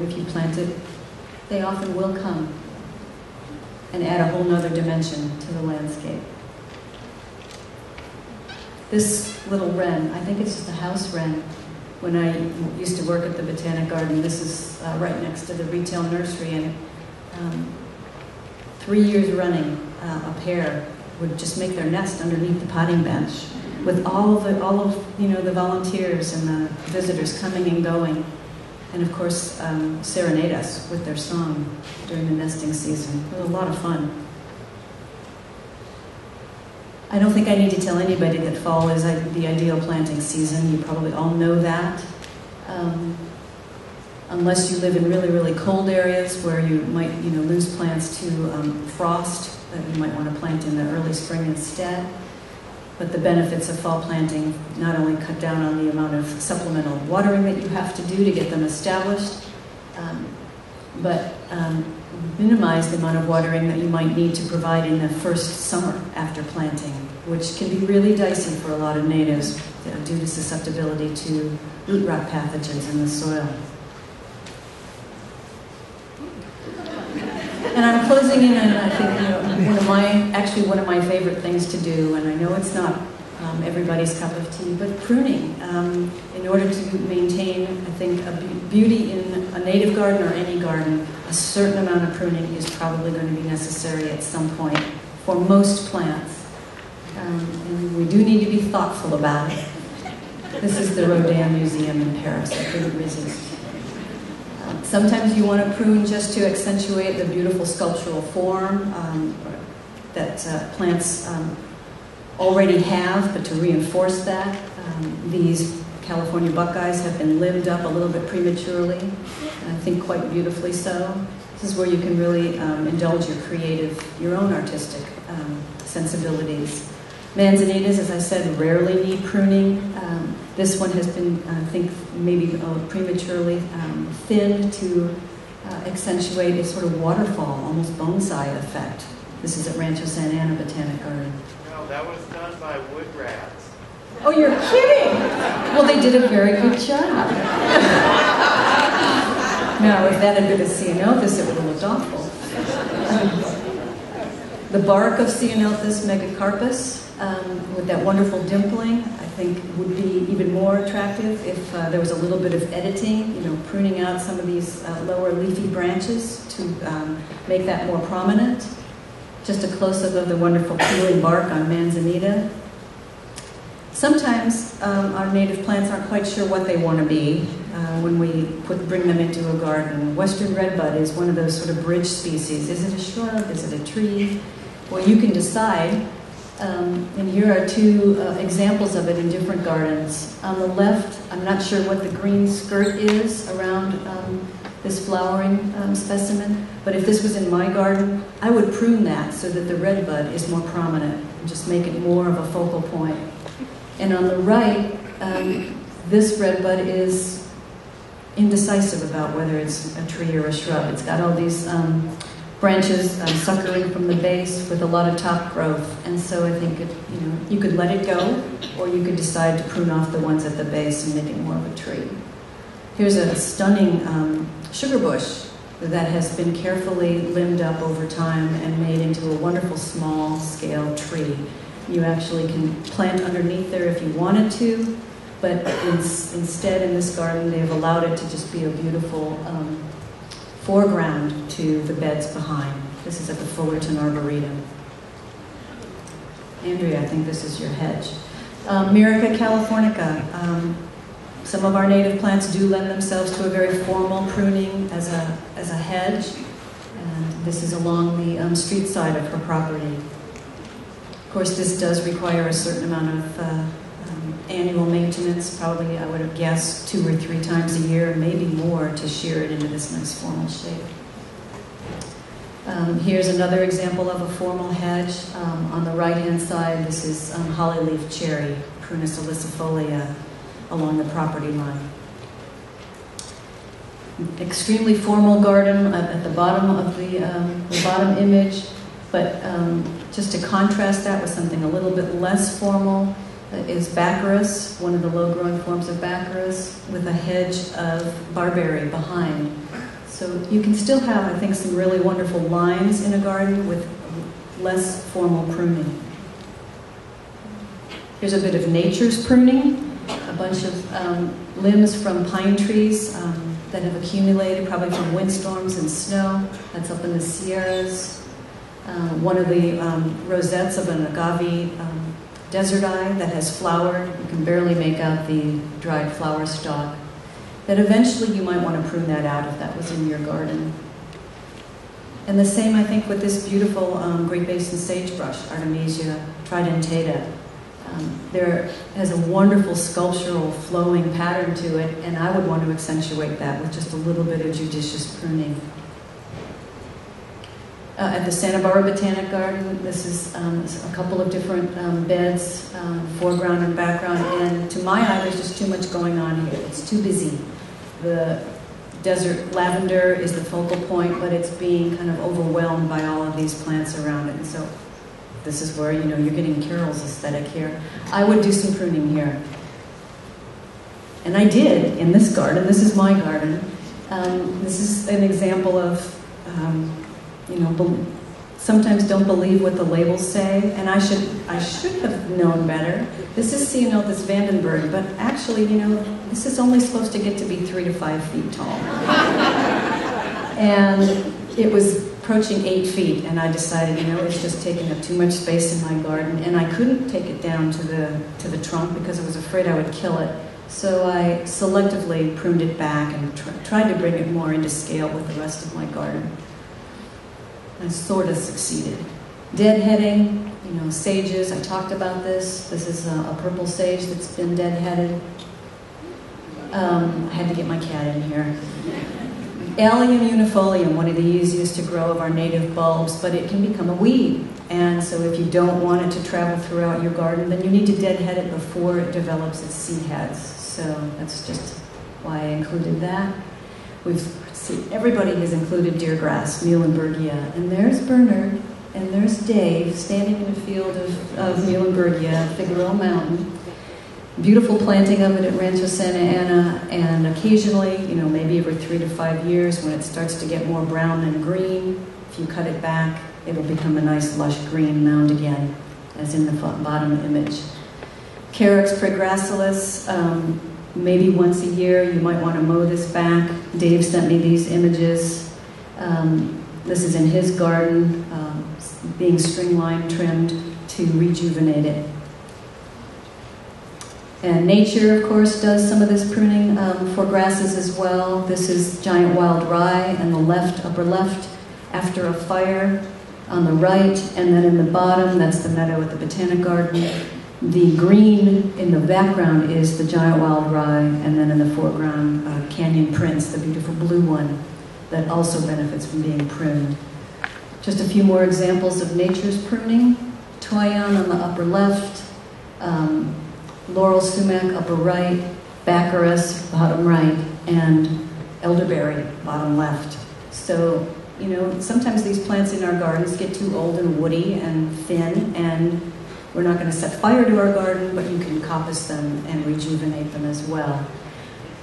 if you plant it, they often will come and add a whole nother dimension to the landscape. This little wren, I think it's just a house wren. When I used to work at the Botanic Garden, this is right next to the retail nursery, and 3 years running, a pair would just make their nest underneath the potting bench, with all of the volunteers and the visitors coming and going, and of course serenade us with their song during the nesting season. It was a lot of fun. I don't think I need to tell anybody that fall is the ideal planting season. You probably all know that. Unless you live in really, really cold areas where you might lose plants to frost, that you might want to plant in the early spring instead. But the benefits of fall planting not only cut down on the amount of supplemental watering that you have to do to get them established, but minimize the amount of watering that you might need to provide in the first summer after planting, which can be really dicey for a lot of natives due to susceptibility to root rot pathogens in the soil. And I'm closing in on, I think, one of my favorite things to do, and I know it's not everybody's cup of tea, but pruning. In order to maintain, I think, a beauty in a native garden or any garden, a certain amount of pruning is probably going to be necessary at some point for most plants. And we do need to be thoughtful about it. This is the Rodin Museum in Paris. I couldn't resist. Sometimes you want to prune just to accentuate the beautiful sculptural form that plants already have, but to reinforce that. These California buckeyes have been limbed up a little bit prematurely, and I think quite beautifully so. This is where you can really indulge your own artistic sensibilities. Manzanitas, as I said, rarely need pruning. This one has been, I think, maybe prematurely thinned to accentuate a sort of waterfall, almost bonsai effect. This is at Rancho Santa Ana Botanic Garden. No, that was done by wood rats. Oh, you're kidding! Well, they did a very good job. Now, if that had been a Ceanothus, it would have looked awful. The bark of Ceanothus megacarpus, with that wonderful dimpling, I think would be even more attractive if there was a little bit of editing, pruning out some of these lower leafy branches to make that more prominent. Just a close-up of the wonderful peeling bark on Manzanita. Sometimes our native plants aren't quite sure what they want to be when we bring them into a garden. Western redbud is one of those sort of bridge species. Is it a shrub? Is it a tree? Well, you can decide. And here are two examples of it in different gardens. On the left, I'm not sure what the green skirt is around this flowering specimen, but if this was in my garden, I would prune that so that the redbud is more prominent and just make it more of a focal point. And on the right, this redbud is indecisive about whether it's a tree or a shrub. It's got all these branches suckering from the base with a lot of top growth, and so I think you could let it go, or you could decide to prune off the ones at the base and make it more of a tree. Here's a stunning sugar bush that has been carefully limbed up over time and made into a wonderful small-scale tree. You actually can plant underneath there if you wanted to, but instead in this garden they've allowed it to just be a beautiful foreground to the beds behind. This is at the Fullerton Arboretum. Andrea, I think this is your hedge. Myrica californica. Some of our native plants do lend themselves to a very formal pruning as a hedge, and this is along the street side of her property. Of course, this does require a certain amount of annual maintenance, probably I would have guessed 2 or 3 times a year, maybe more, to shear it into this nice formal shape. Here's another example of a formal hedge. On the right-hand side, this is hollyleaf cherry, Prunus ilicifolia, along the property line. Extremely formal garden at the bottom of the bottom image, but just to contrast that with something a little bit less formal, is Baccharis, one of the low-growing forms of Baccharis, with a hedge of barberry behind. So you can still have, I think, some really wonderful lines in a garden with less formal pruning. Here's a bit of nature's pruning, a bunch of limbs from pine trees that have accumulated, probably from windstorms and snow. That's up in the Sierras. One of the rosettes of an agave desert eye that has flowered. You can barely make out the dried flower stalk. That eventually you might want to prune that out if that was in your garden. And the same, I think, with this beautiful Great Basin sagebrush, Artemisia tridentata. There has a wonderful sculptural flowing pattern to it, and I would want to accentuate that with just a little bit of judicious pruning. At the Santa Barbara Botanic Garden, this is a couple of different beds, foreground and background, and to my eye there's just too much going on here. It's too busy. The desert lavender is the focal point, but it's being kind of overwhelmed by all of these plants around it, and so this is where, you know, you're getting Carol's aesthetic here. I would do some pruning here. And I did in this garden. This is my garden. This is an example of, you know, sometimes don't believe what the labels say, and I should have known better. This is Ceanothus vandenberg, but actually, you know, this is only supposed to get to be 3 to 5 feet tall. And it was approaching 8 feet, and I decided, you know, it's just taking up too much space in my garden, and I couldn't take it down to the trunk because I was afraid I would kill it. So I selectively pruned it back and tried to bring it more into scale with the rest of my garden. I sort of succeeded. Deadheading, you know, sages, I talked about this. This is a purple sage that's been deadheaded. I had to get my cat in here. Allium unifolium, one of the easiest to grow of our native bulbs, but it can become a weed. And so if you don't want it to travel throughout your garden, then you need to deadhead it before it develops its seed heads. So that's just why I included that. Everybody has included deergrass, Muhlenbergia, and there's Bernard, and there's Dave standing in a field of Muhlenbergia, Figueroa Mountain. Beautiful planting of it at Rancho Santa Ana, and occasionally, you know, maybe every 3 to 5 years, when it starts to get more brown than green, if you cut it back, it'll become a nice lush green mound again, as in the bottom image. Carex pregracilis, maybe once a year you might want to mow this back. Dave sent me these images. This is in his garden, being string line trimmed to rejuvenate it. And nature, of course, does some of this pruning for grasses as well. This is giant wild rye on the left, upper left, after a fire on the right, and then in the bottom, that's the meadow at the Botanic Garden. The green in the background is the giant wild rye, and then in the foreground, Canyon Prince, the beautiful blue one that also benefits from being pruned. Just a few more examples of nature's pruning. Toyon on the upper left, laurel sumac upper right, baccharis bottom right, and elderberry bottom left. So, you know, sometimes these plants in our gardens get too old and woody and thin, and we're not going to set fire to our garden, but you can coppice them and rejuvenate them as well.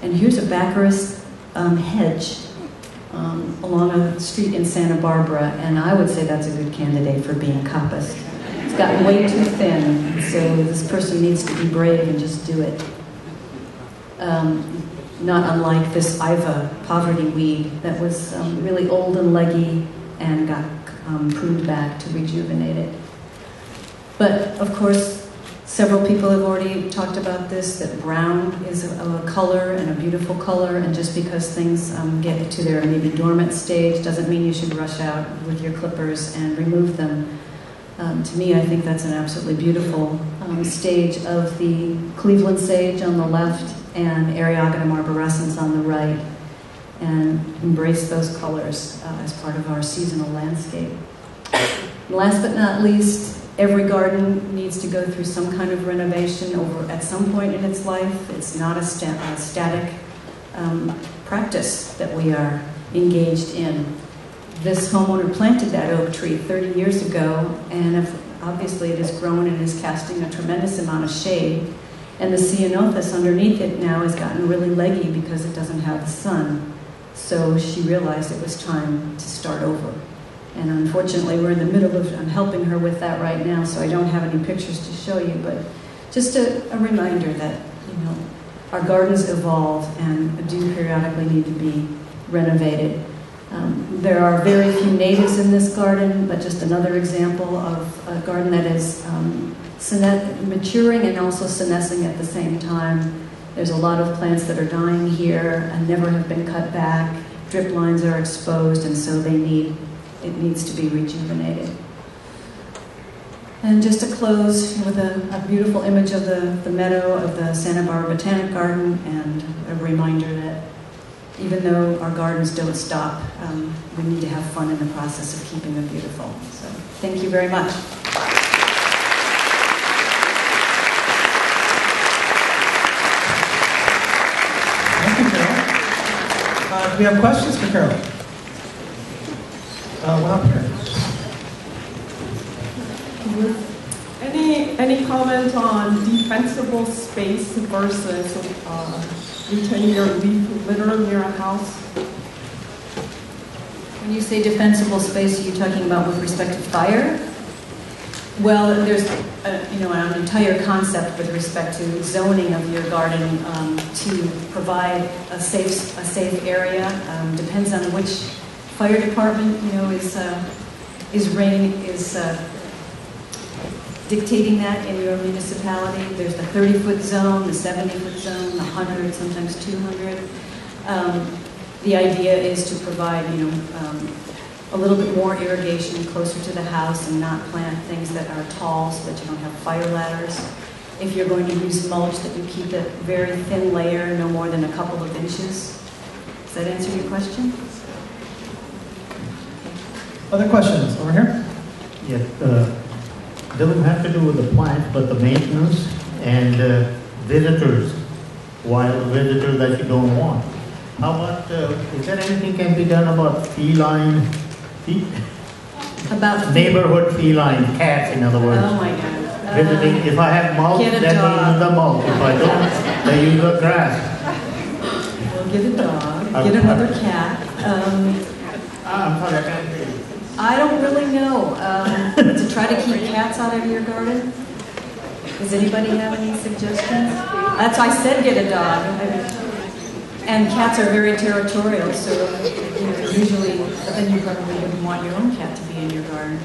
And here's a baccharis hedge along a street in Santa Barbara, and I would say that's a good candidate for being coppiced. It's gotten way too thin, so this person needs to be brave and just do it. Not unlike this Iva poverty weed that was really old and leggy and got pruned back to rejuvenate it. But of course, several people have already talked about this, that brown is a color and a beautiful color, and just because things get to their maybe dormant stage doesn't mean you should rush out with your clippers and remove them. To me, I think that's an absolutely beautiful stage of the Cleveland sage on the left and Eriogonum arborescens on the right, and embrace those colors as part of our seasonal landscape. And last but not least, every garden needs to go through some kind of renovation at some point in its life. It's not a static practice that we are engaged in. This homeowner planted that oak tree 30 years ago, and obviously it has grown and is casting a tremendous amount of shade. And the ceanothus underneath it now has gotten really leggy because it doesn't have the sun. So she realized it was time to start over. And unfortunately, we're in the middle of, I'm helping her with that right now, so I don't have any pictures to show you, but just a reminder that, you know, our gardens evolve and do periodically need to be renovated. There are very few natives in this garden, but just another example of a garden that is maturing and also senescing at the same time. There's a lot of plants that are dying here and never have been cut back. Drip lines are exposed, and so it needs to be rejuvenated. And just to close with a beautiful image of the meadow of the Santa Barbara Botanic Garden, and a reminder that even though our gardens don't stop, we need to have fun in the process of keeping them beautiful. So thank you very much. Thank you, Carol. Do we have questions for Carol? One up here. Any comment on defensible space versus retaining your leaf litter near a house? When you say defensible space, are you talking about with respect to fire? Well, there's an entire concept with respect to zoning of your garden to provide a safe area. Depends on which fire department is dictating that in your municipality. There's the 30-foot zone, the 70-foot zone, the 100, sometimes 200. The idea is to provide, a little bit more irrigation closer to the house and not plant things that are tall so that you don't have fire ladders. If you're going to use mulch, that you keep a very thin layer, no more than a couple of inches. Does that answer your question? Other questions over here? Yeah, doesn't have to do with the plant, but the maintenance and visitors, wild visitors that you don't want. How about, is there anything can be done about About neighborhood feline, cats in other words? Oh my God. Visiting, if I have mulch, Get a then dog. they use the mulch. If I don't, they use the grass. Well, get a dog, get another cat. I'm sorry, I can't hear you. I don't really know. To try to keep cats out of your garden? Does anybody have any suggestions? That's why I said get a dog. And cats are very territorial, so usually, then you probably wouldn't want your own cat to be in your garden.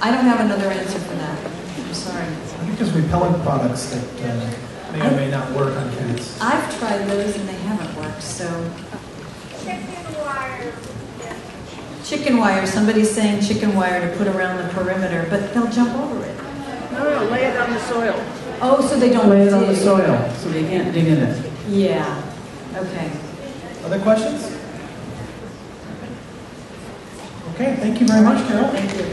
I don't have another answer for that. I'm sorry. I think there's repellent products that may or may not work on cats. I've tried those and they haven't worked, so. Chicken wire. Somebody's saying chicken wire to put around the perimeter, but they'll jump over it. No, lay it on the soil. Oh, so they don't Lay it on the dig. soil, so they can't dig in it. Yeah. Okay. Other questions? Okay, thank you very much, Carol. Thank you.